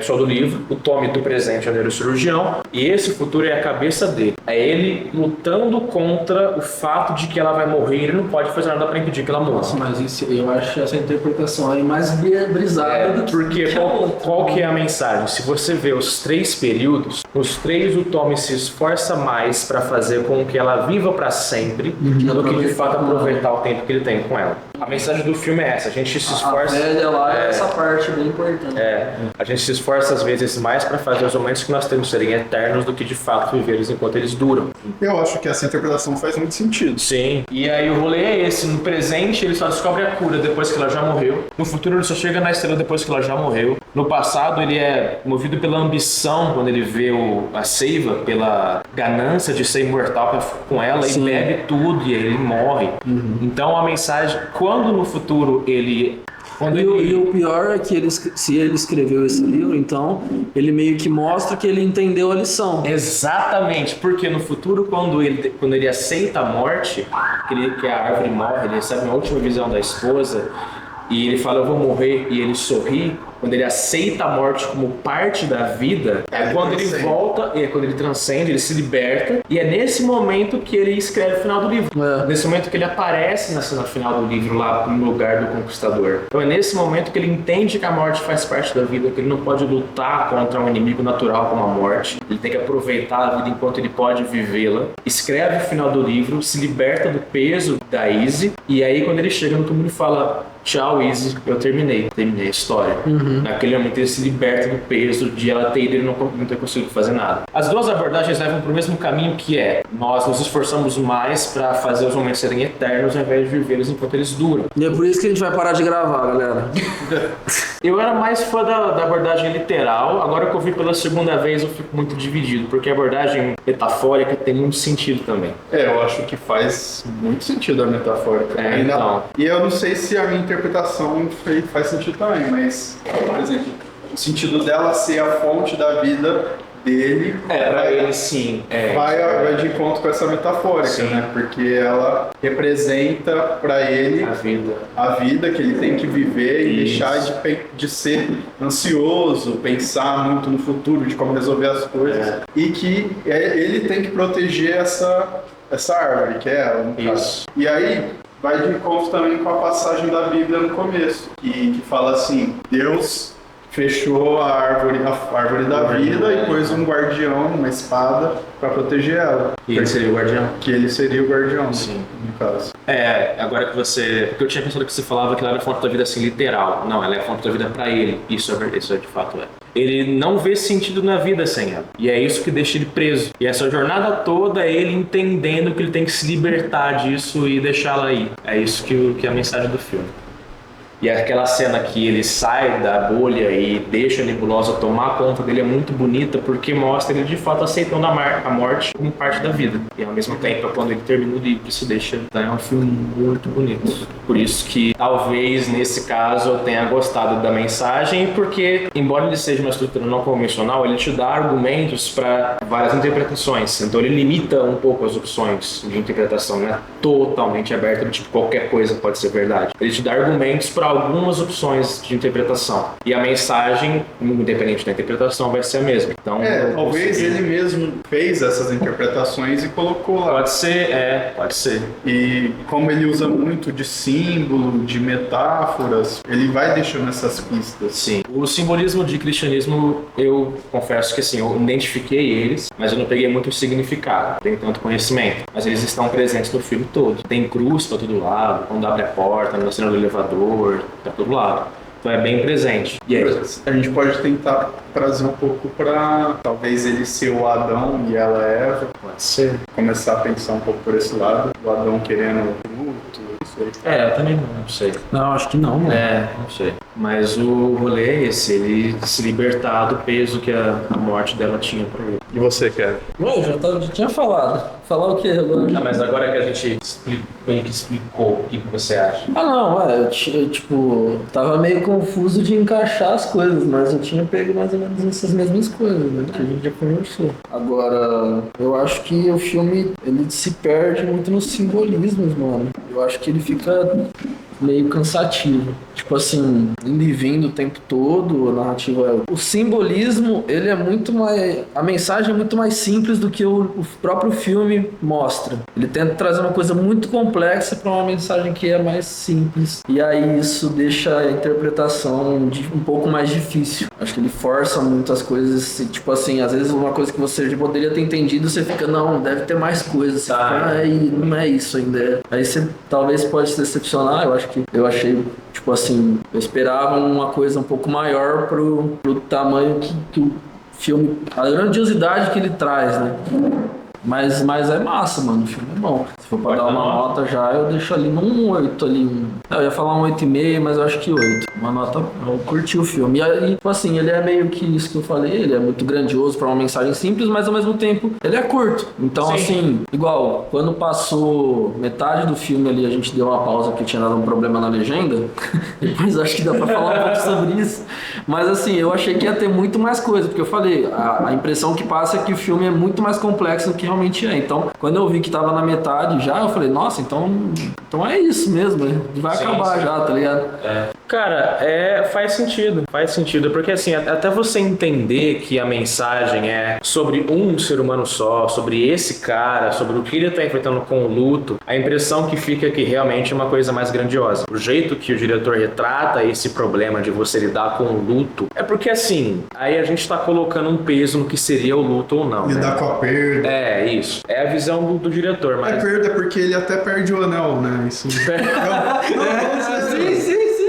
só do livro, o Tommy do presente é o neurocirurgião, e esse futuro é a cabeça dele. É ele lutando contra o fato de que ela vai morrer e ele não pode fazer nada para impedir que ela morra. Nossa, mas isso, eu acho essa interpretação aí mais brisada do que... Porque qual que é a mensagem? Se você vê os 3 períodos, os 3 o Tommy se esforça mais para fazer com que ela viva para sempre do que de fato aproveitar o tempo que ele tem com ela. A mensagem do filme é essa, a gente se esforça... A velha lá é essa parte bem importante. A gente se esforça às vezes mais para fazer os momentos que nós temos serem eternos do que de fato viver eles enquanto eles duram. Eu acho que essa interpretação faz muito sentido. Sim. E aí o rolê é esse, no presente ele só descobre a cura depois que ela já morreu, no futuro ele só chega na estrela depois que ela já morreu, no passado ele é movido pela ambição quando ele vê a seiva, pela ganância de ser imortal com ela. Sim. E bebe tudo e aí ele morre. Então a mensagem, quando no futuro ele... E o pior é que se ele escreveu esse livro, então ele meio que mostra que ele entendeu a lição. Exatamente, porque no futuro, quando ele aceita a morte, que a árvore morre, ele recebe uma última visão da esposa e ele fala, eu vou morrer, e ele sorri. Quando ele aceita a morte como parte da vida, é quando ele volta, quando ele transcende, ele se liberta, e é nesse momento que ele escreve o final do livro. Nesse momento que ele aparece no final do livro, lá no lugar do conquistador. Então é nesse momento que ele entende que a morte faz parte da vida, que ele não pode lutar contra um inimigo natural como a morte, ele tem que aproveitar a vida enquanto ele pode vivê-la, escreve o final do livro, se liberta do peso da Izzy, e aí quando ele chega no túmulo ele fala, tchau Izzy, eu terminei a história. Naquele momento ele se liberta do peso de ela ter ido e ele não ter conseguido fazer nada. As duas abordagens levam para o mesmo caminho, que é nós nos esforçamos mais para fazer os momentos serem eternos ao invés de vivê-los enquanto eles duram. E é por isso que a gente vai parar de gravar, galera. Eu era mais fã da abordagem literal, agora que eu vi pela segunda vez eu fico muito dividido, porque a abordagem metafórica tem muito sentido também. Eu acho que faz muito sentido a metafórica. Então. E eu não sei se a minha interpretação faz sentido também, mas, por exemplo, o sentido dela ser a fonte da vida dele... pra ele sim. Vai de encontro com essa metafórica, sim, né? Porque ela representa pra ele a vida que ele tem que viver e deixar de ser ansioso, pensar muito no futuro, de como resolver as coisas. E que ele tem que proteger essa árvore, que é ela, no caso. E aí... vai de encontro também com a passagem da Bíblia no começo, que fala assim, Deus fechou a árvore da vida e pôs um guardião, uma espada, para proteger ela. E ele seria o guardião? Que ele seria o guardião, sim, no caso. Agora que você... Porque eu tinha pensado que você falava que ela era a fonte da vida assim, literal. Não, ela é a fonte da vida para ele. Isso de fato é. Ele não vê sentido na vida sem ela. E é isso que deixa ele preso. E essa jornada toda é ele entendendo que ele tem que se libertar disso e deixá-la aí. É isso que é a mensagem do filme. E aquela cena que ele sai da bolha e deixa a nebulosa tomar conta dele é muito bonita, porque mostra ele de fato aceitando a morte como parte da vida. E ao mesmo tempo, quando ele termina o livro, isso deixa... Então é um filme muito bonito. Por isso que talvez nesse caso eu tenha gostado da mensagem, porque embora ele seja uma estrutura não convencional, ele te dá argumentos para várias interpretações. Então ele limita um pouco as opções de interpretação, não é totalmente aberto, tipo qualquer coisa pode ser verdade. Ele te dá argumentos para algumas opções de interpretação. E a mensagem, independente da interpretação, vai ser a mesma. Então, talvez ele mesmo fez essas interpretações e colocou lá. Pode ser, pode ser. E como ele usa muito de símbolo, de metáforas, ele vai deixando essas pistas. Sim. O simbolismo de cristianismo, eu confesso que assim, eu identifiquei eles, mas eu não peguei muito o significado, não tenho tanto conhecimento. Mas eles estão presentes no filme todo. Tem cruz pra todo lado, quando abre a porta, na cena do elevador, pra todo lado. Então é bem presente. E aí? A gente pode tentar trazer um pouco pra talvez ele ser o Adão e ela Eva. Pode ser. Começar a pensar um pouco por esse lado. O Adão querendo fruto, isso aí. Eu também não sei. Não, acho que não, mano. Não sei. Mas o rolê é esse, ele se libertar do peso que a morte dela tinha pra ele. E você, Kevin? Eu já tinha falado. Falar o quê agora? Mas agora que a gente explicou, o que você acha? Eu tava meio confuso de encaixar as coisas, mas eu tinha pego mais ou menos essas mesmas coisas, né, que a gente já conversou. Agora, eu acho que o filme, ele se perde muito nos simbolismos, mano. Eu acho que ele fica meio cansativo. Tipo assim, indo e vindo o tempo todo, a narrativa... O simbolismo, ele é muito mais... A mensagem é muito mais simples do que o próprio filme mostra. Ele tenta trazer uma coisa muito complexa para uma mensagem que é mais simples. E aí isso deixa a interpretação um pouco mais difícil. Acho que ele força muito as coisas. Tipo assim, às vezes uma coisa que você já poderia ter entendido, você fica, não, deve ter mais coisas. Você fica, não é isso ainda. Aí você talvez pode se decepcionar. Eu achei, tipo assim, eu esperava uma coisa um pouco maior pro tamanho que o filme, a grandiosidade que ele traz, né? Mas é massa, mano, o filme é bom. Se for pra dar uma nota já, eu deixo ali num 8 ali. Eu ia falar um 8,5, mas eu acho que 8. Uma nota, eu curti o filme. E aí, tipo assim, ele é meio que isso que eu falei, ele é muito grandioso pra uma mensagem simples, mas ao mesmo tempo, ele é curto. Então, assim, igual, quando passou metade do filme ali, a gente deu uma pausa porque tinha dado um problema na legenda. Depois acho que dá pra falar um pouco sobre isso. Mas assim, eu achei que ia ter muito mais coisa, porque eu falei, a impressão que passa é que o filme é muito mais complexo do que realmente é. Então, quando eu vi que tava na metade já, eu falei, nossa, então é isso mesmo, vai acabar já, tá ligado? Cara, faz sentido, porque assim, até você entender que a mensagem é sobre um ser humano só, sobre esse cara, sobre o que ele tá enfrentando com o luto, a impressão que fica é que realmente é uma coisa mais grandiosa. O jeito que o diretor retrata esse problema de você lidar com o luto, é porque assim, aí a gente tá colocando um peso no que seria o luto ou não, Lidar com a perda. Isso. É a visão do diretor, mas... É perda porque ele até perde o anel, né? Isso... Sim.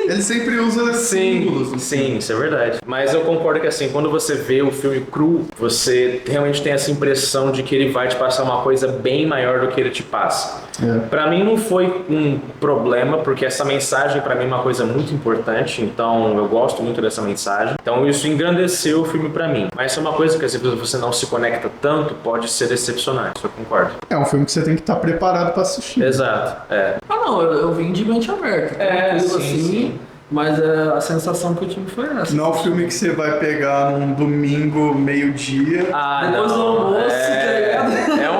Ele sempre usa símbolos. Sim, isso é verdade. Mas eu concordo que assim, quando você vê o filme cru, você realmente tem essa impressão de que ele vai te passar uma coisa bem maior do que ele te passa. Pra mim não foi um problema, porque essa mensagem pra mim é uma coisa muito importante, então eu gosto muito dessa mensagem. Então isso engrandeceu o filme pra mim. Mas é uma coisa que às vezes você não se conecta tanto, pode ser decepcionante, isso eu concordo. É um filme que você tem que estar preparado pra assistir. Exato, eu vim de mente aberta. Sim. Mas a sensação que eu tive foi essa. Não é um filme que você vai pegar num domingo, meio-dia. Depois do almoço, tá ligado?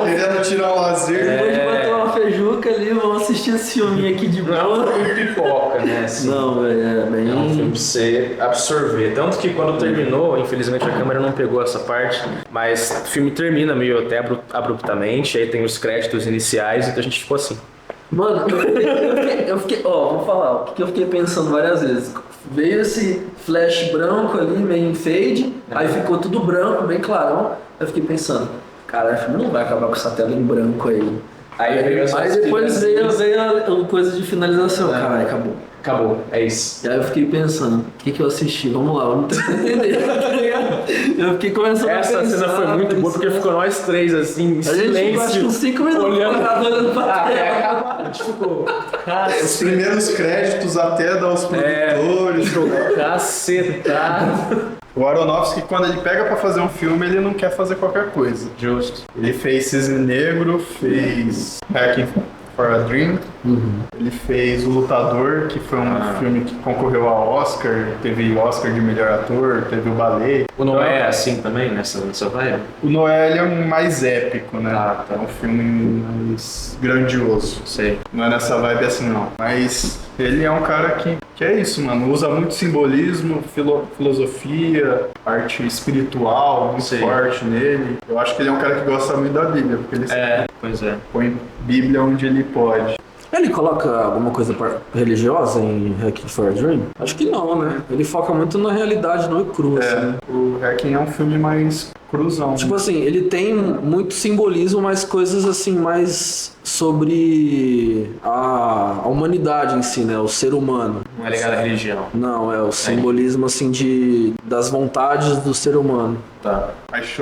Querendo tirar o lazer. Depois de bater uma feijuca ali, vamos assistir esse filminho aqui de boa. Não é um filme pipoca, né? Assim, não, é bem... É um filme pra você absorver. Tanto que quando terminou, infelizmente a câmera não pegou essa parte, mas o filme termina meio até abruptamente, aí tem os créditos iniciais, então a gente ficou assim. Mano, eu fiquei, vou falar, o que eu fiquei pensando várias vezes. Veio esse flash branco ali, meio em fade, aí ficou tudo branco, bem clarão. Eu fiquei pensando, cara, o filme não vai acabar com essa tela em branco aí. Aí depois veio a coisa de finalização. Caralho, acabou, é isso. E aí eu fiquei pensando, o que eu assisti? Vamos lá, vamos tentar entender, tá ligado? Eu fiquei começando Essa a pensar, cena foi muito boa porque ficou nós três assim, em A gente ficou acho que silêncio. uns 5 minutos olhando. olhando pra Ah, tela. a gente ficou. Cara, Os primeiros créditos até dar os produtores. cacetado. O Aronofsky, quando ele pega pra fazer um filme, ele não quer fazer qualquer coisa. Justo. Ele fez Cisne Negro, fez Hacking for a Dream. Ele fez O Lutador, que foi um filme que concorreu ao Oscar. Teve Oscar de melhor ator, teve o Ballet. O Noé é assim também, nessa vibe? O Noé ele é mais épico, né? Ah, tá. É um filme mais grandioso. Sei. Não é nessa vibe assim, não. Mas ele é um cara que é isso, mano. Usa muito simbolismo, filosofia, arte espiritual, muito Sei. forte nele. Eu acho que ele é um cara que gosta muito da Bíblia, porque ele sempre Pois é. põe Bíblia onde ele pode. Ele coloca alguma coisa religiosa em Hacking for a Dream? Acho que não, né? Ele foca muito na realidade, não é crua, assim. O Hacking é um filme mais cruzão. Tipo assim, ele tem muito simbolismo, mas coisas assim, mais sobre a humanidade em si, né? O ser humano. Não é ligado à religião. Não, é o simbolismo assim das vontades do ser humano. Tá.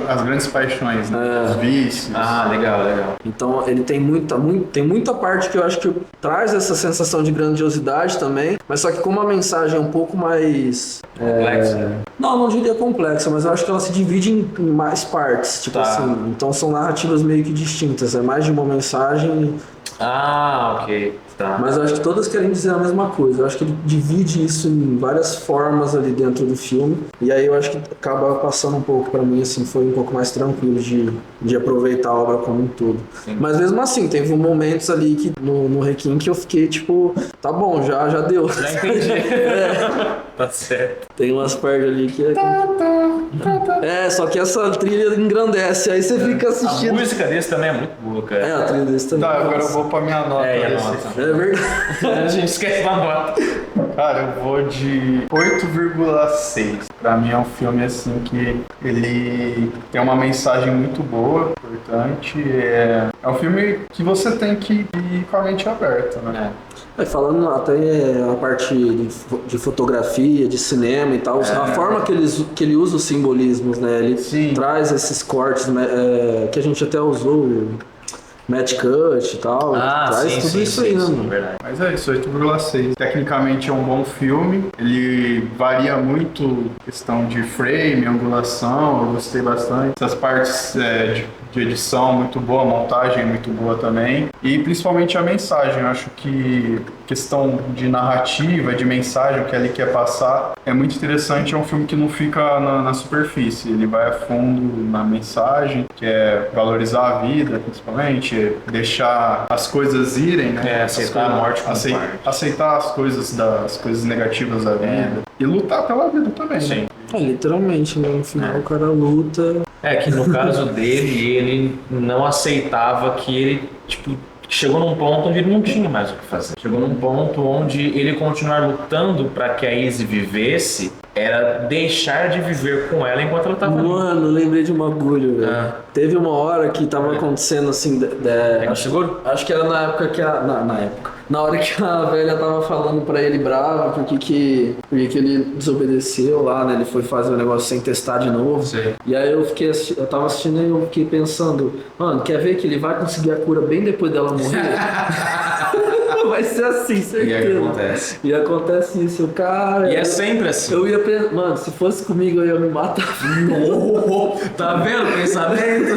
As grandes paixões, né? Os vícios. Ah, legal. Então ele tem muita parte que eu acho que traz essa sensação de grandiosidade também, mas só que com uma mensagem um pouco mais... Complexo. Não diria complexa, mas eu acho que ela se divide em mais partes, tipo Tá. assim. Então são narrativas meio que distintas, é mais de uma mensagem, Ah, ok. Tá. mas eu acho que todas querem dizer a mesma coisa. Eu acho que ele divide isso em várias formas ali dentro do filme, e aí eu acho que acaba passando um pouco pra mim, assim, foi um pouco mais tranquilo de aproveitar a obra como um todo. Sim. Mas mesmo assim, teve momentos ali que no Requiem que eu fiquei tipo, tá bom, já deu. Já entendi. Tá certo. Tem umas partes ali que só que essa trilha engrandece, aí você fica A assistindo. música desse também é muito boa, cara. A trilha desse também. Tá, agora eu vou pra minha nota. É, e a desse nota? filme. É verdade. A gente esquece da nota. Cara, eu vou de 8,6. Pra mim é um filme assim que ele tem uma mensagem muito boa, importante. É um filme que você tem que ir com a mente aberta, né? Falando até a parte de fotografia, de cinema e tal, a forma que ele usa os simbolismos, né? Ele Sim. traz esses cortes que a gente até usou, match cut e tal, traz tudo isso aí, né, mano? Verdade. Mas é isso, 8,6. Tecnicamente é um bom filme. Ele varia muito questão de frame, angulação, eu gostei bastante. Essas partes de edição muito boa, montagem muito boa também. E principalmente a mensagem. Eu acho que questão de narrativa, de mensagem, o que ele quer passar, é muito interessante. É um filme que não fica na superfície. Ele vai a fundo na mensagem, que é valorizar a vida, principalmente, deixar as coisas irem, né? Aceitar a morte como parte. Aceitar as coisas negativas da vida. E lutar pela vida também, Sim. né? Literalmente, né? No final o cara luta. É que no caso dele, ele não aceitava que ele, tipo, chegou num ponto onde ele não tinha mais o que fazer. Chegou num ponto onde ele continuar lutando para que a Izzy vivesse era deixar de viver com ela enquanto ela tava ali. Mano, lembrei de um bagulho, velho. Teve uma hora que tava acontecendo assim. Pega o seguro? Acho que era na época que na hora que a velha tava falando pra ele brava porque ele desobedeceu lá, né? Ele foi fazer o negócio sem testar de novo. Sei. E aí eu tava assistindo e eu fiquei pensando, mano, quer ver que ele vai conseguir a cura bem depois dela morrer? Vai ser assim, certeza. E acontece isso, cara. E é sempre assim. Eu ia pensar, mano, se fosse comigo eu ia me matar. Tá vendo o pensamento?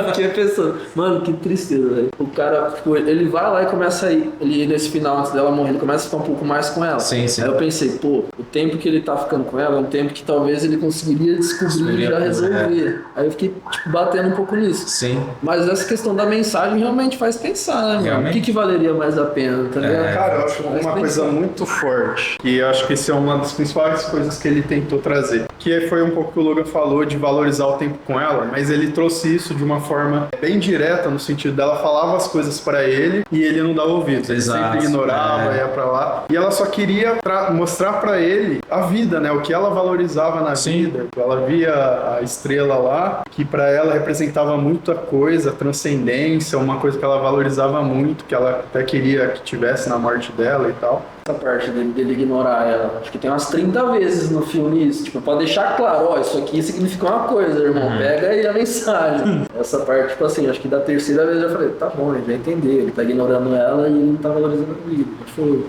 Fiquei pensando, mano, que tristeza, velho. O cara, tipo, ele vai lá e começa a ir, ele nesse final, antes dela morrer, ele começa a ficar um pouco mais com ela. Sim. Aí eu pensei, pô, o tempo que ele tá ficando com ela é um tempo que talvez ele conseguiria descobrir e já resolver. Aí eu fiquei, tipo, batendo um pouco nisso. Sim. Mas essa questão da mensagem realmente faz pensar, né, mano? Realmente. O que valeria mais a pena, tá ligado? Cara, eu acho Faz uma coisa pensar. muito forte, que eu acho que isso é uma das principais coisas que ele tentou trazer, que foi um pouco o que o Logan falou de valorizar o tempo com ela, mas ele trouxe isso de uma forma bem direta, no sentido dela falava as coisas pra ele e ele não dava ouvidos, ele Exato, sempre ignorava, ia pra lá, e ela só queria mostrar pra ele a vida, né, o que ela valorizava na vida. Ela via a estrela lá, que pra ela representava muita coisa, transcendência, uma coisa que ela valorizava muito, que ela até queria queria que tivesse na morte dela e tal. Essa parte dele ignorar ela. Acho que tem umas 30 vezes no filme isso. Tipo, pode deixar claro, ó, isso aqui significa uma coisa, irmão. Pega aí a mensagem. Essa parte, tipo assim, acho que da terceira vez eu já falei, tá bom, ele vai entender. Ele tá ignorando ela e ele não tá valorizando a vida. Tipo,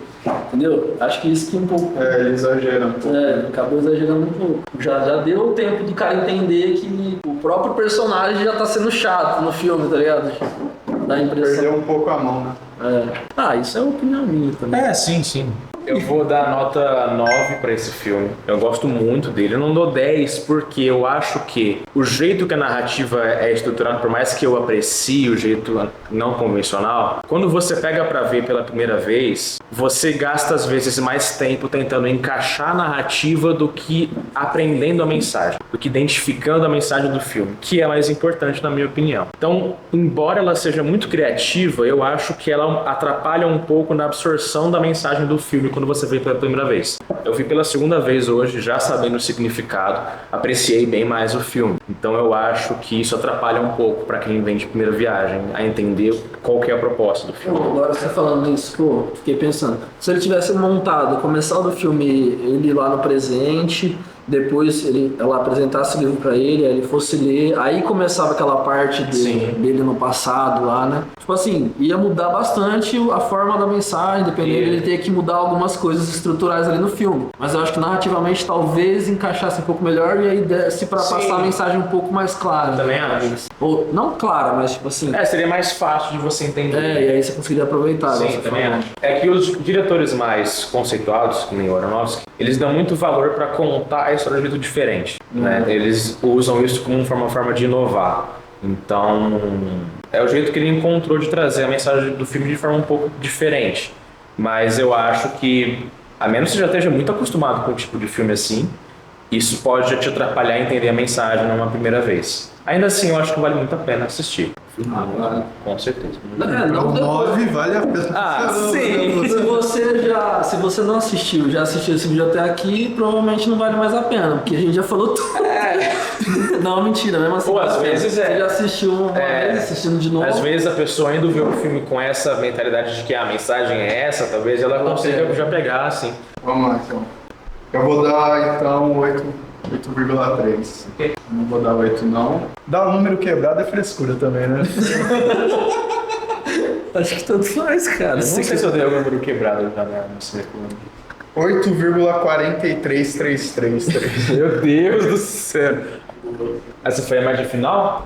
entendeu? Acho que isso que um pouco... Ele exagera um pouco. Ele acabou exagerando um pouco. Já deu o tempo do cara entender que o próprio personagem já tá sendo chato no filme, tá ligado? Dá a impressão. Perdeu um pouco a mão, né? Isso é uma opinião minha também. Sim. Eu vou dar nota 9 pra esse filme. Eu gosto muito dele. Eu não dou 10 porque eu acho que o jeito que a narrativa é estruturada, por mais que eu aprecie o jeito não convencional, quando você pega pra ver pela primeira vez, você gasta às vezes mais tempo tentando encaixar a narrativa do que aprendendo a mensagem, do que identificando a mensagem do filme, que é mais importante na minha opinião. Então, embora ela seja muito criativa, eu acho que ela atrapalha um pouco na absorção da mensagem do filme quando você vê pela primeira vez. Eu vi pela segunda vez hoje, já sabendo o significado, apreciei bem mais o filme. Então eu acho que isso atrapalha um pouco para quem vem de primeira viagem a entender qual que é a proposta do filme. Agora você falando isso, pô, fiquei pensando, se ele tivesse montado, começado o filme ele lá no presente, depois ela apresentasse o livro pra ele, aí ele fosse ler, aí começava aquela parte dele no passado lá, né? Tipo assim, ia mudar bastante a forma da mensagem, dependendo, ele ter que mudar algumas coisas estruturais ali no filme. Mas eu acho que narrativamente talvez encaixasse um pouco melhor e aí desse pra passar a mensagem um pouco mais clara. Também acho. Ou, não clara, mas tipo assim... seria mais fácil de você entender. E aí você conseguiria aproveitar. Sim, também acho. É que os diretores mais conceituados, como o Aronofsky, eles dão muito valor pra contar a história de um jeito diferente, né? Eles usam isso como uma forma de inovar. Então, é o jeito que ele encontrou de trazer a mensagem do filme de forma um pouco diferente. Mas eu acho que, a menos que você já esteja muito acostumado com um tipo de filme assim, isso pode te atrapalhar a entender a mensagem numa primeira vez. Ainda assim, eu acho que vale muito a pena assistir. Com certeza. Não, 9 vale a pena. Sim. Se você não assistiu, já assistiu esse vídeo até aqui, provavelmente não vale mais a pena, porque a gente já falou tudo. Não, mentira, mesmo assim. Às vezes você já assistiu uma vez, assistindo de novo. Às vezes a pessoa indo ver o filme com essa mentalidade de que a mensagem é essa, talvez ela consiga já pegar, assim. Vamos lá, então. Eu vou dar, então, 8,3. Não vou dar 8, não. Dar um número quebrado é frescura também, né? Acho que tanto faz, cara. Não sei se eu dei algum número quebrado já no círculo. 8,43333. Meu Deus do céu. Essa foi a imagem final?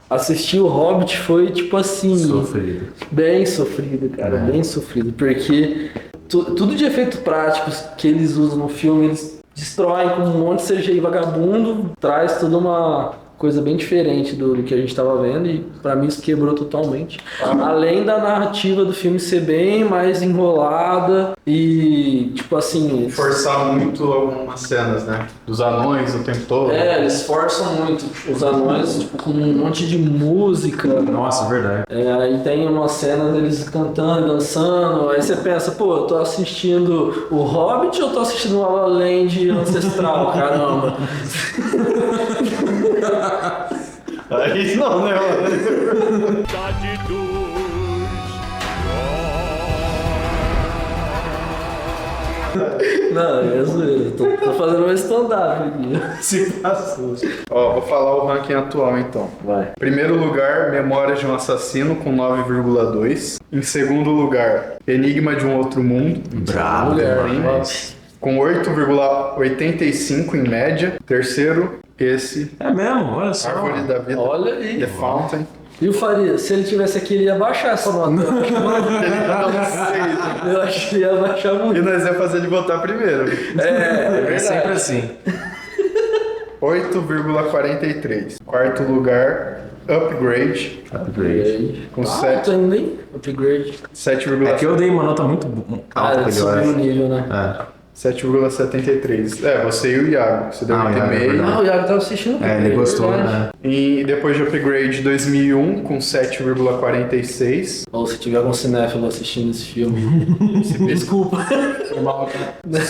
Assistir o Hobbit foi, tipo assim... Sofrido. Bem sofrido, cara. Bem sofrido. Porque tudo de efeitos práticos que eles usam no filme, eles destroem com um monte de CGI vagabundo, traz toda uma coisa bem diferente do que a gente estava vendo e pra mim isso quebrou totalmente. Além da narrativa do filme ser bem mais enrolada e tipo assim... Forçar muito algumas cenas, né? Dos anões o tempo todo. Eles forçam muito os anões tipo, com um monte de música. Nossa, verdade. Aí tem uma cena deles cantando, dançando, aí você pensa, pô, eu tô assistindo o Hobbit ou eu tô assistindo o La La Land ancestral, caramba. Aí não, né? Não, é zoeira, tô fazendo um stand-up aqui. Se passou. Ó, vou falar o ranking atual então. Vai. Primeiro lugar, Memórias de um Assassino com 9,2. Em segundo lugar, Enigma de um Outro Mundo. Bravo, com 8,85 em média. Terceiro, esse. É mesmo, olha só. Árvore da Vida. Olha aí. The Fountain. E o Faria, se ele tivesse aqui, ele ia baixar essa nota. Eu acho que ia baixar muito. E nós ia fazer ele votar primeiro. É sempre assim. 8,43. Quarto lugar, Upgrade. Com Alto ainda, hein? Upgrade. 7,7. É que eu dei uma nota muito alta pra ele, eu subiu o acho. nível, né? 7,73. Você e o Iago. Você deu Ah, o Iago, é 8,5. verdade. Ah, o Iago tava assistindo. É, ele gostou, né? E depois de Upgrade 2001 com 7,46. Ou se tiver algum cinéfilo assistindo esse filme, desculpa.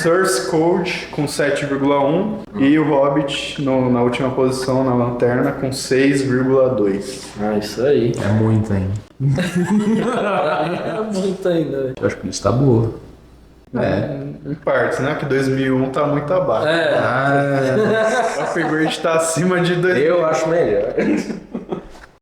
Source Code com 7,1 e o Hobbit na última posição na lanterna com 6,2. Ah, isso aí. É muito ainda. É muito ainda. Eu acho que isso tá boa. Em partes, né? Que 2001 tá muito abaixo. É. Ah, O Upgrade tá acima de 2000. eu acho melhor.